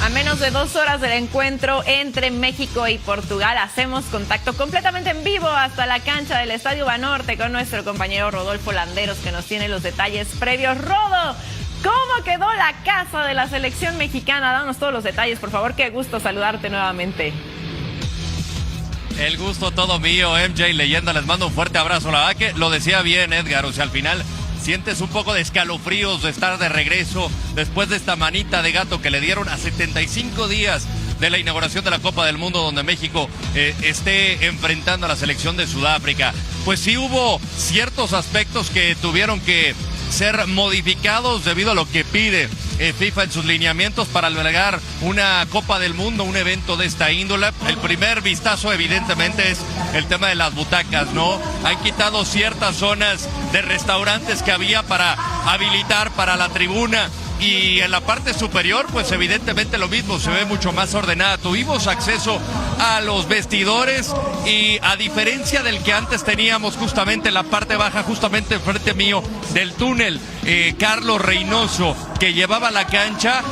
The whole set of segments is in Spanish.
A menos de 2 horas del encuentro entre México y Portugal, hacemos contacto completamente en vivo hasta la cancha del Estadio Banorte con nuestro compañero Rodolfo Landeros, que nos tiene los detalles previos. Rodo, ¿cómo quedó la casa de la selección mexicana? Danos todos los detalles, por favor. Qué gusto saludarte nuevamente. El gusto todo mío, MJ Leyenda, les mando un fuerte abrazo. La verdad que lo decía bien Edgar, o sea, al final sientes un poco de escalofríos de estar de regreso después de esta manita de gato que le dieron a 75 días de la inauguración de la Copa del Mundo, donde México esté enfrentando a la selección de Sudáfrica. Pues sí hubo ciertos aspectos que tuvieron que ser modificados debido a lo que pide FIFA en sus lineamientos para albergar una Copa del Mundo, un evento de esta índole. El primer vistazo evidentemente es el tema de las butacas, ¿no? Han quitado ciertas zonas de restaurantes que había para habilitar para la tribuna. Y en la parte superior, pues evidentemente lo mismo, se ve mucho más ordenada. Tuvimos acceso a los vestidores y a diferencia del que antes teníamos justamente en la parte baja, justamente enfrente mío del túnel, Carlos Reynoso, que llevaba la cancha,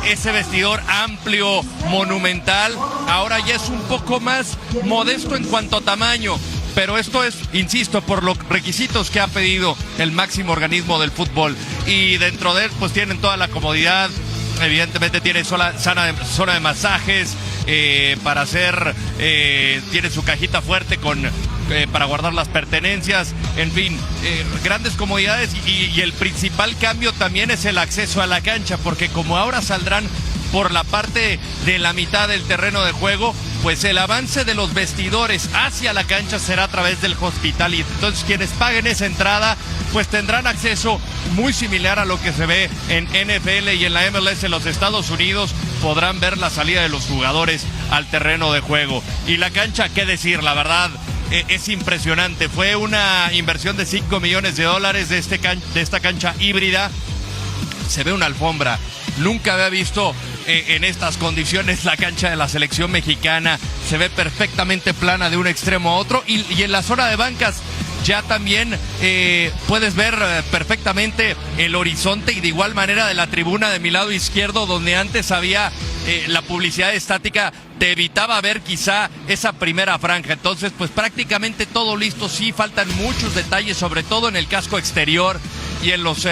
ese vestidor amplio, monumental, ahora ya es un poco más modesto en cuanto a tamaño. Pero esto es, insisto, por los requisitos que ha pedido el máximo organismo del fútbol. Y dentro de él, pues tienen toda la comodidad. Evidentemente tiene zona de masajes para hacer, tiene su cajita fuerte para guardar las pertenencias. En fin, grandes comodidades. Y el principal cambio también es el acceso a la cancha, porque como ahora saldrán por la parte de la mitad del terreno de juego, pues el avance de los vestidores hacia la cancha será a través del Hospitality. Entonces quienes paguen esa entrada pues tendrán acceso muy similar a lo que se ve en NFL y en la MLS en los Estados Unidos. Podrán ver la salida de los jugadores al terreno de juego. Y la cancha, qué decir, la verdad es impresionante. Fue una inversión de $5 millones de esta cancha híbrida. Se ve una alfombra. Nunca había visto en estas condiciones la cancha de la selección mexicana. Se ve perfectamente plana de un extremo a otro. Y en la zona de bancas ya también puedes ver perfectamente el horizonte, y de igual manera de la tribuna de mi lado izquierdo, donde antes había la publicidad estática, te evitaba ver quizá esa primera franja. Entonces pues prácticamente todo listo. Sí faltan muchos detalles, sobre todo en el casco exterior y en los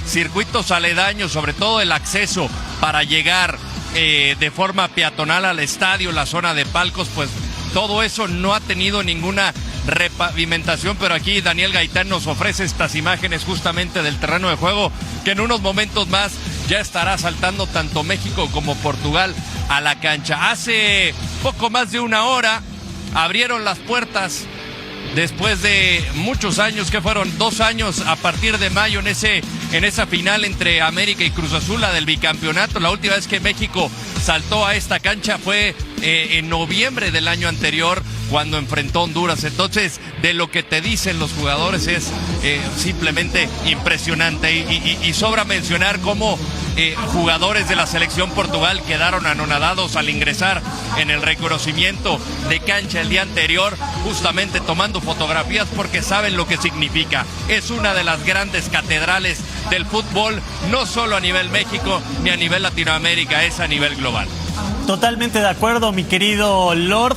circuitos aledaños, sobre todo el acceso para llegar de forma peatonal al estadio, la zona de palcos, pues todo eso no ha tenido ninguna repavimentación, pero aquí Daniel Gaitán nos ofrece estas imágenes justamente del terreno de juego, que en unos momentos más ya estará saltando tanto México como Portugal a la cancha. Hace poco más de una hora abrieron las puertas después de muchos años, que fueron 2 años a partir de mayo en esa final entre América y Cruz Azul, la del bicampeonato. La última vez que México saltó a esta cancha fue en noviembre del año anterior, cuando enfrentó a Honduras. Entonces, de lo que te dicen los jugadores es simplemente impresionante. Y sobra mencionar cómo jugadores de la selección Portugal quedaron anonadados al ingresar en el reconocimiento de cancha el día anterior, justamente tomando fotografías porque saben lo que significa. Es una de las grandes catedrales del fútbol, no solo a nivel México ni a nivel Latinoamérica, es a nivel global. Totalmente de acuerdo, mi querido Lord.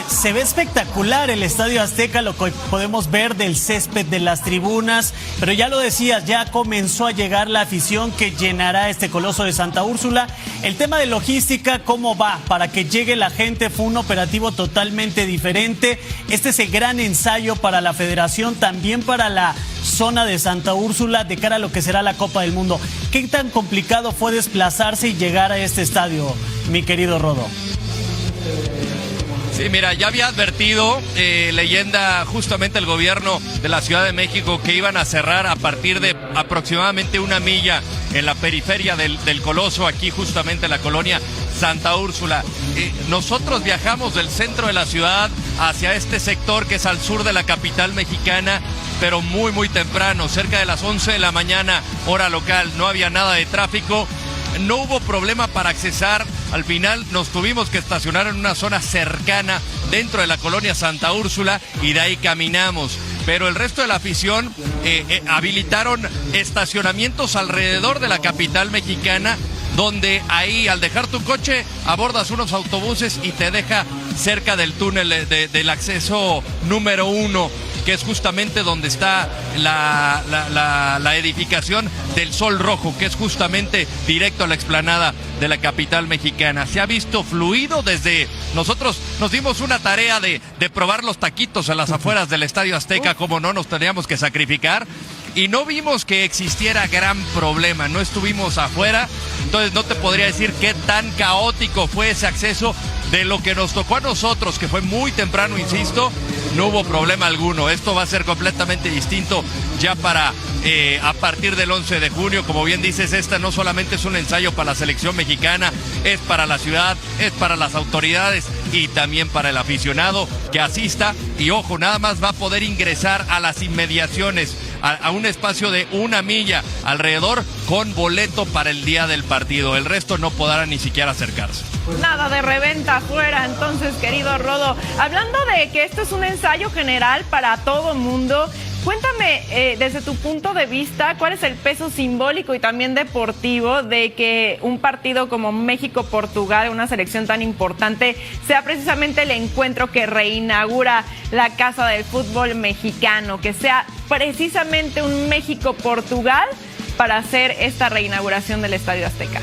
Se ve espectacular el Estadio Azteca, lo que podemos ver del césped de las tribunas, pero ya lo decías, ya comenzó a llegar la afición que llenará este Coloso de Santa Úrsula. El tema de logística, ¿cómo va? Para que llegue la gente, fue un operativo totalmente diferente. Este es el gran ensayo para la federación, también para la zona de Santa Úrsula, de cara a lo que será la Copa del Mundo. ¿Qué tan complicado fue desplazarse y llegar a este estadio, mi querido Rodo? Sí, mira, ya había advertido Leyenda, justamente el gobierno de la Ciudad de México, que iban a cerrar a partir de aproximadamente 1 milla en la periferia del Coloso, aquí justamente en la colonia Santa Úrsula. Nosotros viajamos del centro de la ciudad hacia este sector que es al sur de la capital mexicana, pero muy muy temprano, cerca de las 11 de la mañana, hora local. No había nada de tráfico, no hubo problema para accesar. Al final nos tuvimos que estacionar en una zona cercana dentro de la colonia Santa Úrsula y de ahí caminamos. Pero el resto de la afición habilitaron estacionamientos alrededor de la capital mexicana donde ahí al dejar tu coche abordas unos autobuses y te deja cerca del túnel del acceso número 1, que es justamente donde está la edificación del Sol Rojo, que es justamente directo a la explanada de la capital mexicana. Se ha visto fluido desde... Nosotros nos dimos una tarea de probar los taquitos a las afueras del Estadio Azteca, como no nos teníamos que sacrificar, y no vimos que existiera gran problema, no estuvimos afuera, entonces no te podría decir qué tan caótico fue ese acceso. De lo que nos tocó a nosotros, que fue muy temprano, insisto, no hubo problema alguno. Esto va a ser completamente distinto ya para a partir del 11 de junio. Como bien dices, esta no solamente es un ensayo para la selección mexicana, es para la ciudad, es para las autoridades y también para el aficionado que asista. Y ojo, nada más va a poder ingresar a las inmediaciones, a un espacio de 1 milla alrededor, con boleto para el día del partido. El resto no podrá ni siquiera acercarse. Nada de reventa afuera, entonces, querido Rodo. Hablando de que esto es un ensayo general para todo mundo, cuéntame desde tu punto de vista, ¿cuál es el peso simbólico y también deportivo de que un partido como México-Portugal, una selección tan importante, sea precisamente el encuentro que reinaugura la Casa del Fútbol Mexicano, que sea precisamente un México-Portugal para hacer esta reinauguración del Estadio Azteca?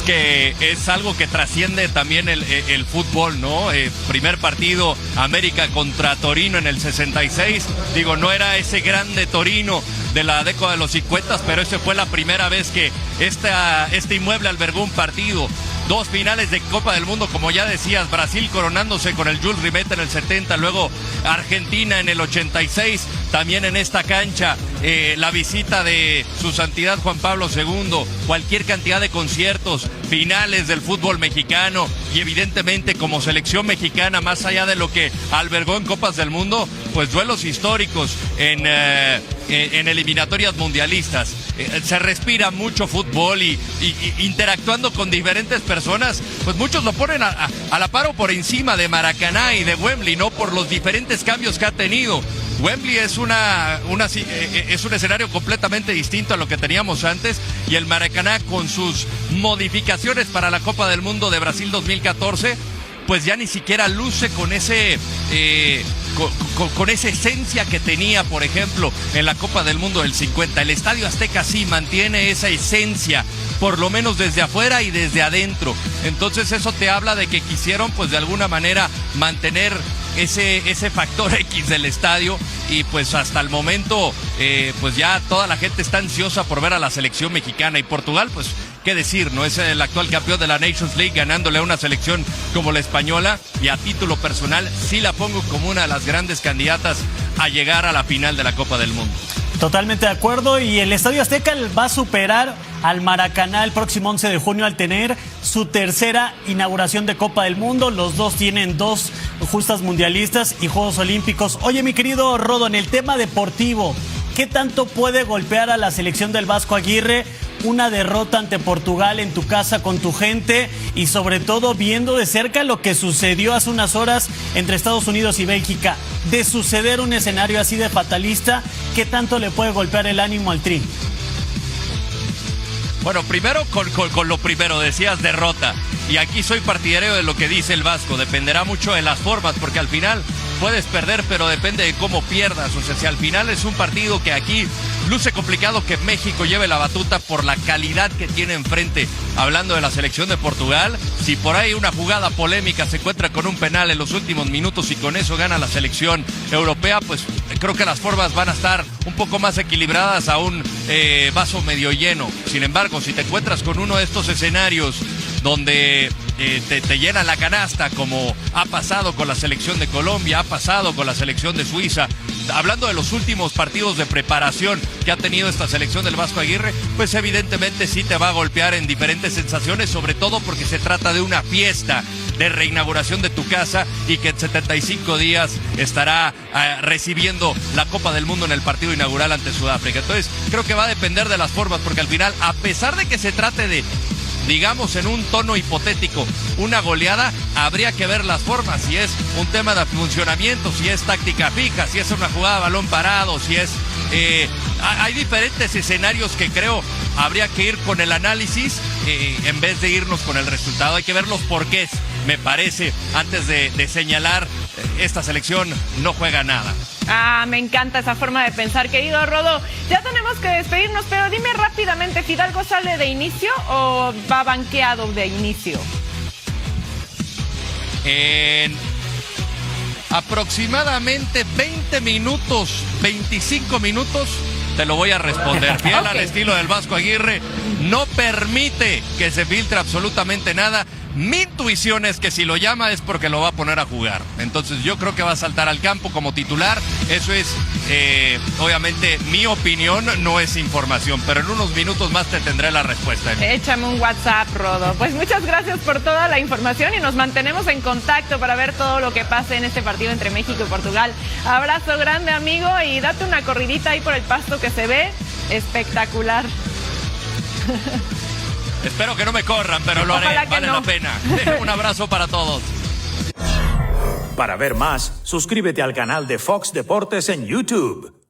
Que es algo que trasciende también el fútbol, ¿no? Primer partido, América contra Torino en el 66. Digo, no era ese grande Torino de la década de los 50, pero esa fue la primera vez que este inmueble albergó un partido. 2 finales de Copa del Mundo, como ya decías, Brasil coronándose con el Jules Rimet en el 70, luego Argentina en el 86, también en esta cancha, la visita de su santidad Juan Pablo II, cualquier cantidad de conciertos, finales del fútbol mexicano y evidentemente como selección mexicana, más allá de lo que albergó en Copas del Mundo, pues duelos históricos en eliminatorias mundialistas. Se respira mucho fútbol y interactuando con diferentes personas, pues muchos lo ponen a la par o por encima de Maracaná y de Wembley, ¿no? Por los diferentes cambios que ha tenido. Wembley es es un escenario completamente distinto a lo que teníamos antes, y el Maracaná, con sus modificaciones para la Copa del Mundo de Brasil 2014, pues ya ni siquiera luce con ese con esa esencia que tenía, por ejemplo, en la Copa del Mundo del 50. El Estadio Azteca sí mantiene esa esencia, por lo menos desde afuera y desde adentro. Entonces eso te habla de que quisieron, pues de alguna manera, mantener ese factor X del estadio, y pues hasta el momento pues ya toda la gente está ansiosa por ver a la selección mexicana. Y Portugal, pues qué decir, ¿no? Es el actual campeón de la Nations League, ganándole a una selección como la española, y a título personal sí la pongo como una de las grandes candidatas a llegar a la final de la Copa del Mundo. Totalmente de acuerdo, y el Estadio Azteca va a superar al Maracaná el próximo 11 de junio al tener su tercera inauguración de Copa del Mundo. Los dos tienen 2 justas mundialistas y Juegos Olímpicos. Oye, mi querido Rodo, en el tema deportivo, ¿qué tanto puede golpear a la selección del Vasco Aguirre una derrota ante Portugal en tu casa con tu gente, y sobre todo viendo de cerca lo que sucedió hace unas horas entre Estados Unidos y Bélgica? De suceder un escenario así de fatalista, ¿qué tanto le puede golpear el ánimo al Tri? Bueno, primero con lo primero, decías derrota, y aquí soy partidario de lo que dice el Vasco. Dependerá mucho de las formas, porque al final puedes perder, pero depende de cómo pierdas. O sea, si al final es un partido que aquí luce complicado que México lleve la batuta por la calidad que tiene enfrente, hablando de la selección de Portugal, si por ahí una jugada polémica se encuentra con un penal en los últimos minutos y con eso gana la selección europea, pues creo que las formas van a estar un poco más equilibradas, a un vaso medio lleno. Sin embargo, si te encuentras con uno de estos escenarios donde te llenan la canasta, como ha pasado con la selección de Colombia, ha pasado con la selección de Suiza, hablando de los últimos partidos de preparación que ha tenido esta selección del Vasco Aguirre, pues evidentemente sí te va a golpear en diferentes sensaciones, sobre todo porque se trata de una fiesta de reinauguración de tu casa, y que en 75 días estará recibiendo la Copa del Mundo en el partido inaugural ante Sudáfrica. Entonces creo que va a depender de las formas, porque al final, a pesar de que se trate de, digamos, en un tono hipotético, una goleada, habría que ver las formas, si es un tema de funcionamiento, si es táctica fija, si es una jugada de balón parado, si es Hay diferentes escenarios que creo habría que ir con el análisis en vez de irnos con el resultado. Hay que ver los porqués, me parece, antes de señalar esta selección no juega nada. Me encanta esa forma de pensar, querido Rodo. Ya tenemos que despedirnos, pero dime rápidamente, ¿Fidalgo sale de inicio o va banqueado de inicio? En aproximadamente 20 minutos, 25 minutos, te lo voy a responder. Fiel al estilo del Vasco Aguirre, no permite que se filtre absolutamente nada. Mi intuición es que si lo llama es porque lo va a poner a jugar. Entonces yo creo que va a saltar al campo como titular. Eso es, obviamente, mi opinión, no es información. Pero en unos minutos más te tendré la respuesta. Échame un WhatsApp, Rodo. Pues muchas gracias por toda la información y nos mantenemos en contacto para ver todo lo que pase en este partido entre México y Portugal. Abrazo grande, amigo, y date una corridita ahí por el pasto que se ve espectacular. Espero que no me corran, pero lo haré, vale la pena. Un abrazo para todos. Para ver más, suscríbete al canal de Fox Deportes en YouTube.